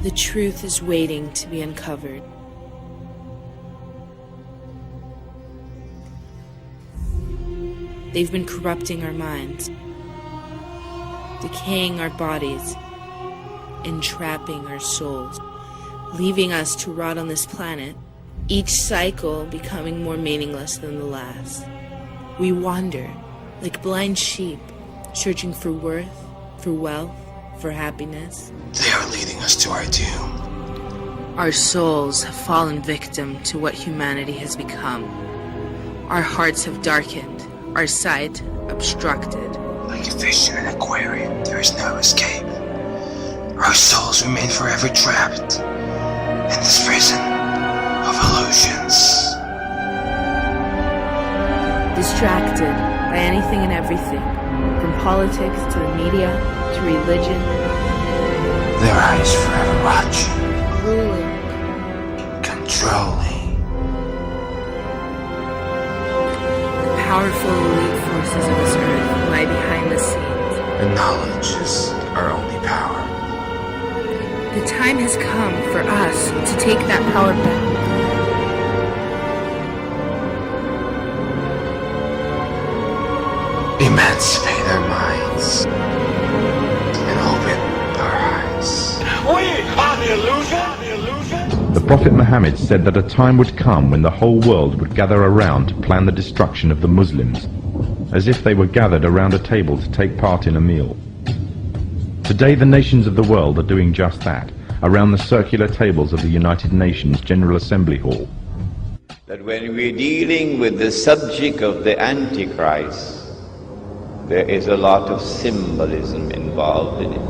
The truth is waiting to be uncovered. They've been corrupting our minds, decaying our bodies, entrapping our souls, leaving us to rot on this planet, each cycle becoming more meaningless than the last. We wander like blind sheep, searching for worth, for wealth, for happiness. They are leading us to our doom. Our souls have fallen victim to what humanity has become. Our hearts have darkened, our sight obstructed. Like a fish in an aquarium, there is no escape. Our souls remain forever trapped in this prison of illusions. Distracted by anything and everything, from politics to the media to religion. Their eyes forever watching, Ruling, controlling. the powerful elite forces of this earth lie behind the scenes. And knowledge is our only power. The time has come for us to take that power back. Emancipate our minds and open our eyes. We are the illusion. The Prophet Muhammad said that a time would come when the whole world would gather around to plan the destruction of the Muslims, as if they were gathered around a table to take part in a meal. Today the nations of the world are doing just that, around the circular tables of the United Nations General Assembly Hall. That when we're dealing with the subject of the Antichrist, there is a lot of symbolism involved in it,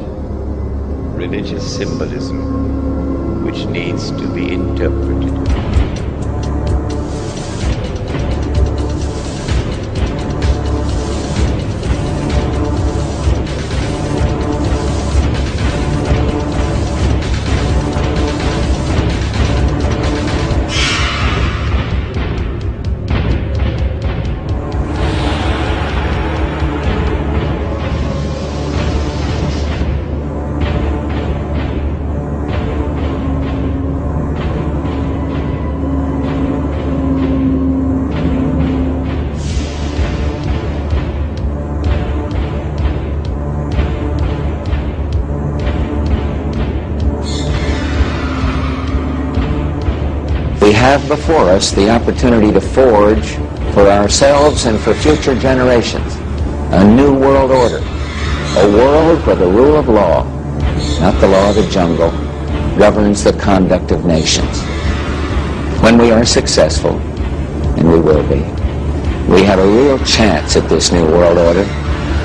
religious symbolism, which needs to be interpreted. We have before us the opportunity to forge for ourselves and for future generations a new world order, a world where the rule of law, not the law of the jungle, governs the conduct of nations. When we are successful, and we will be, we have a real chance at this new world order,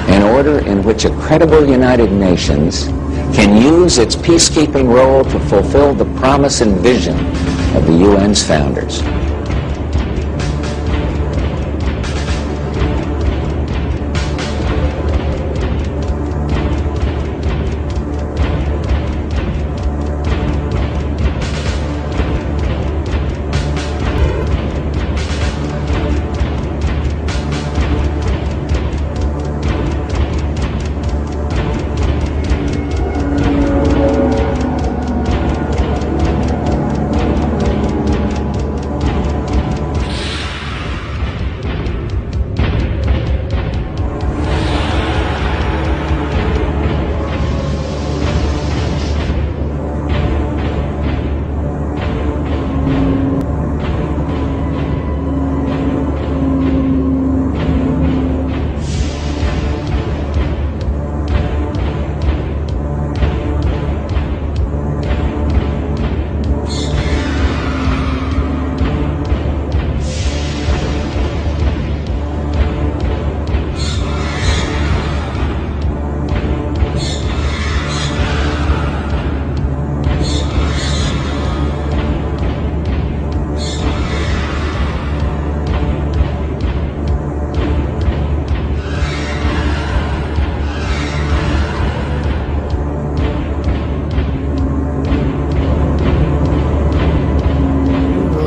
an order in which a credible United Nations can use its peacekeeping role to fulfill the promise and vision of the UN's founders.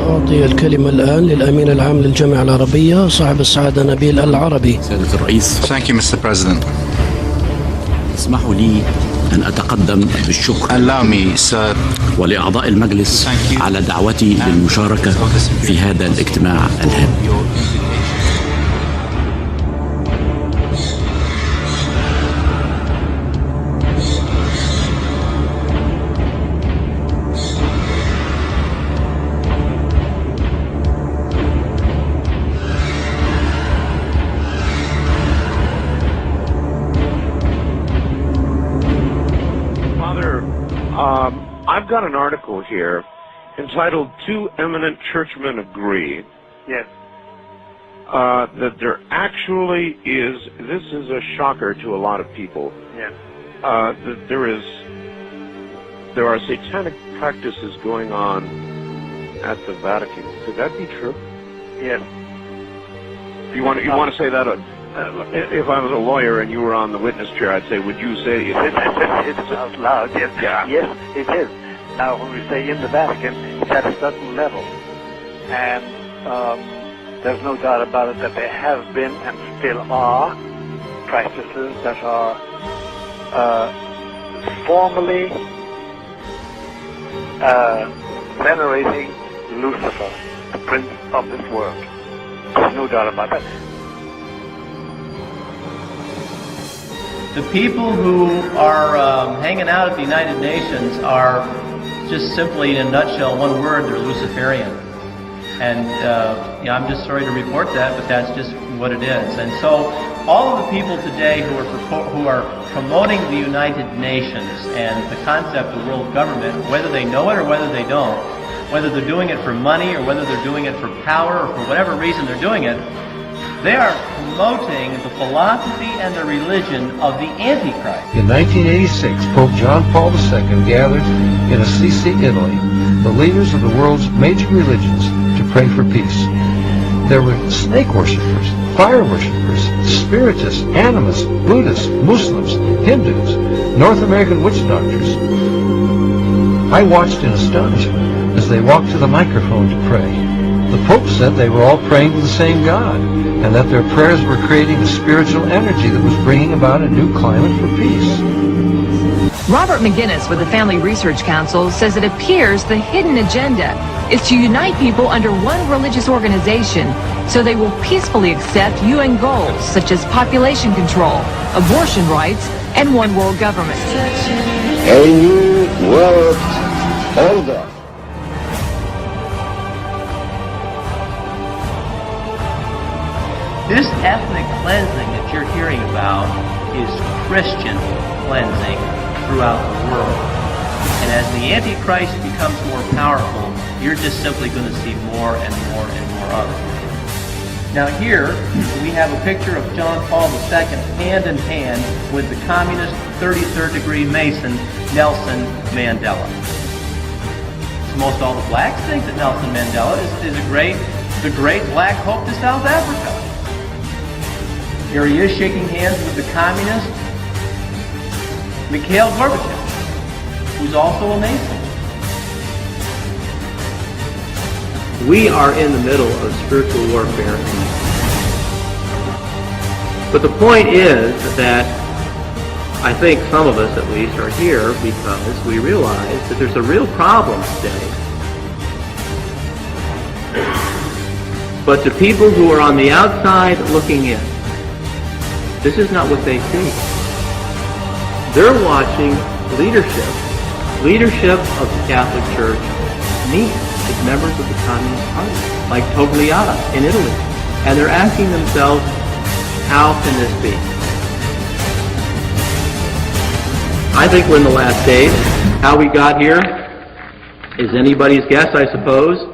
أعطي الكلمة الآن للأمين العام للجامعة العربية صاحب السعادة نبيل العربي. سيادة الرئيس. Thank you, Mr. President. اسمحوا لي أن أتقدم بالشكر Allow me, sir, ولأعضاء المجلس على دعوتي للمشاركة في هذا الاجتماع الهام. I've got an article here entitled "Two Eminent Churchmen Agree." Yes. That there actually is, this is a shocker to a lot of people. Yes. That there are satanic practices going on at the Vatican. Could that be true? Yes. You want to say that? If I was a lawyer and you were on the witness chair, I'd say, would you say it? It's out loud. Yes. Yeah. Yes, it is. Now, when we say in the Vatican, it's at a certain level, and there's no doubt about it that there have been and still are practices that are formally venerating Lucifer, the prince of this world. There's no doubt about that. The people who are hanging out at the United Nations are just simply, in a nutshell, one word, they're Luciferian. And I'm just sorry to report that, but that's just what it is. And so all of the people today who are promoting the United Nations and the concept of world government, whether they know it or whether they don't, whether they're doing it for money or whether they're doing it for power or for whatever reason they're doing it, they are promoting the philosophy and the religion of the Antichrist. In 1986, Pope John Paul II gathered in Assisi, Italy, the leaders of the world's major religions to pray for peace. There were snake worshippers, fire worshippers, spiritists, animists, Buddhists, Muslims, Hindus, North American witch doctors. I watched in astonishment as they walked to the microphone to pray. The Pope said they were all praying to the same God, and that their prayers were creating a spiritual energy that was bringing about a new climate for peace. Robert McGinnis with the Family Research Council says it appears the hidden agenda is to unite people under one religious organization so they will peacefully accept UN goals such as population control, abortion rights, and one world government. A new world order. This ethnic cleansing that you're hearing about is Christian cleansing throughout the world. And as the Antichrist becomes more powerful, you're just simply going to see more and more and more of it. Now here, we have a picture of John Paul II hand in hand with the communist 33rd degree Mason, Nelson Mandela. So most all the blacks think that Nelson Mandela is the great black hope to South Africa. Here he is shaking hands with the communist Mikhail Gorbachev, who's also a Mason. We are in the middle of spiritual warfare. But the point is that I think some of us at least are here because we realize that there's a real problem today. But to people who are on the outside looking in, this is not what they see. They're watching leadership of the Catholic Church meet with members of the Communist Party, like Togliatti in Italy. And they're asking themselves, how can this be? I think we're in the last days. How we got here is anybody's guess, I suppose.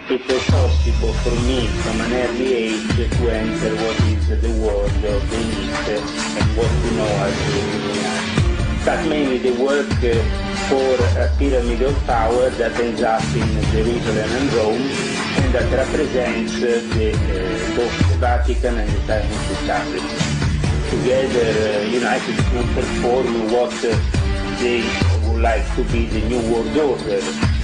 it was possible for me from an early age to enter what is the world of the elite and what we know as the Illuminati. But mainly they work for a pyramid of power that ends up in Jerusalem and Rome, and that represents both the Vatican and the Chinese Catholic. Together, united to perform what they would like to be the New World Order.